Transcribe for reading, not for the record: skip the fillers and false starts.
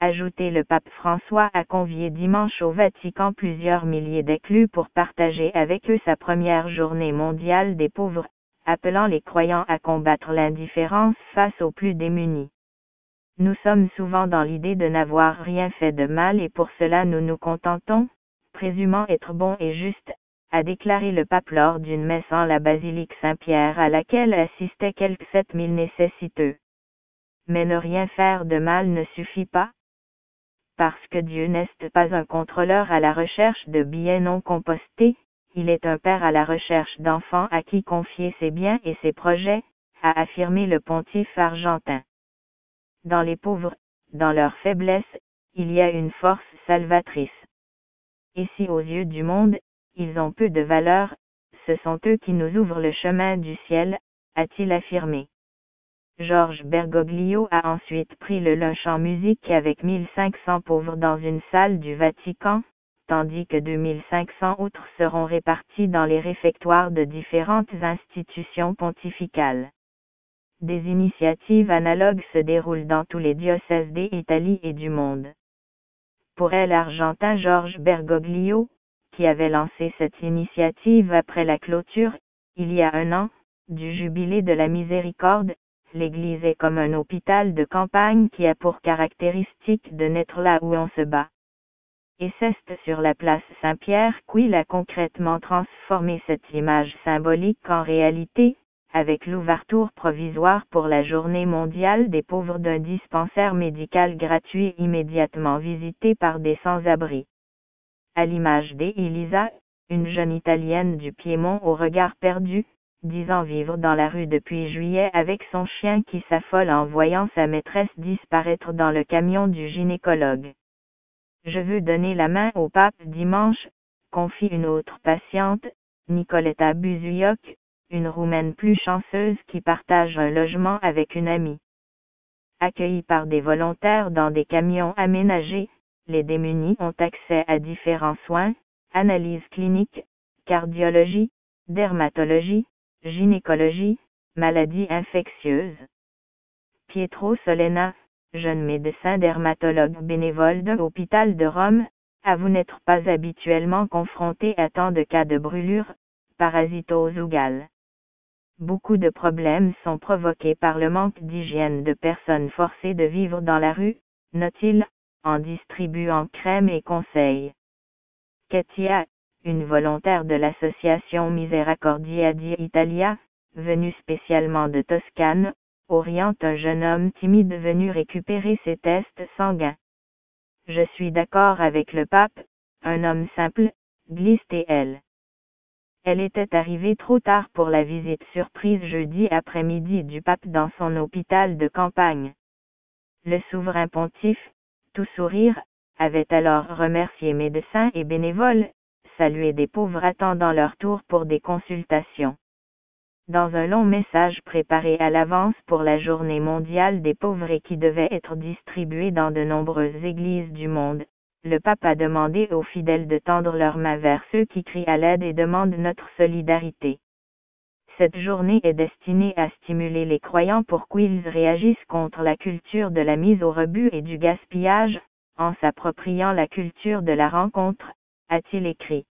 Ajoutez le pape François a convié dimanche au Vatican plusieurs milliers d'éclus pour partager avec eux sa première journée mondiale des pauvres, appelant les croyants à combattre l'indifférence face aux plus démunis. Nous sommes souvent dans l'idée de n'avoir rien fait de mal et pour cela nous nous contentons, présumant être bons et justes, a déclaré le pape lors d'une messe en la basilique Saint-Pierre à laquelle assistaient quelques 7000 nécessiteux. Mais ne rien faire de mal ne suffit pas. Parce que Dieu n'est pas un contrôleur à la recherche de billets non compostés, il est un père à la recherche d'enfants à qui confier ses biens et ses projets, a affirmé le pontife argentin. Dans les pauvres, dans leur faiblesse, il y a une force salvatrice. Et si aux yeux du monde, ils ont peu de valeur, ce sont eux qui nous ouvrent le chemin du ciel, a-t-il affirmé. Georges Bergoglio a ensuite pris le lunch en musique avec 1500 pauvres dans une salle du Vatican, tandis que 2500 autres seront répartis dans les réfectoires de différentes institutions pontificales. Des initiatives analogues se déroulent dans tous les diocèses d'Italie et du monde. Pour l'Argentin Georges Bergoglio, qui avait lancé cette initiative après la clôture, il y a un an, du Jubilé de la Miséricorde, l'Église est comme un hôpital de campagne qui a pour caractéristique de n'être là où on se bat. Et c'est sur la place Saint-Pierre qu'il a concrètement transformé cette image symbolique en réalité, avec l'ouverture provisoire pour la Journée mondiale des pauvres d'un dispensaire médical gratuit immédiatement visité par des sans-abri. À l'image d'Elisa, une jeune Italienne du Piémont au regard perdu, disant vivre dans la rue depuis juillet avec son chien qui s'affole en voyant sa maîtresse disparaître dans le camion du gynécologue. Je veux donner la main au pape dimanche, confie une autre patiente, Nicoletta Buzuioc, une Roumaine plus chanceuse qui partage un logement avec une amie. Accueillis par des volontaires dans des camions aménagés, les démunis ont accès à différents soins, analyses cliniques, cardiologie, dermatologie, gynécologie, maladies infectieuses. Pietro Solena, jeune médecin dermatologue bénévole de l'hôpital de Rome, avoue n'être pas habituellement confronté à tant de cas de brûlure, parasitose ou gale. Beaucoup de problèmes sont provoqués par le manque d'hygiène de personnes forcées de vivre dans la rue, note-t-il, en distribuant crème et conseils. Katia, une volontaire de l'association Misericordia d'Italia, venue spécialement de Toscane, oriente un jeune homme timide venu récupérer ses tests sanguins. Je suis d'accord avec le pape, un homme simple, glisse-t-elle. Elle était arrivée trop tard pour la visite surprise jeudi après-midi du pape dans son hôpital de campagne. Le souverain pontife, tout sourire, avait alors remercié médecins et bénévoles, salué des pauvres attendant leur tour pour des consultations. Dans un long message préparé à l'avance pour la Journée mondiale des pauvres et qui devait être distribué dans de nombreuses églises du monde, le pape a demandé aux fidèles de tendre leurs mains vers ceux qui crient à l'aide et demandent notre solidarité. Cette journée est destinée à stimuler les croyants pour qu'ils réagissent contre la culture de la mise au rebut et du gaspillage, en s'appropriant la culture de la rencontre, a-t-il écrit.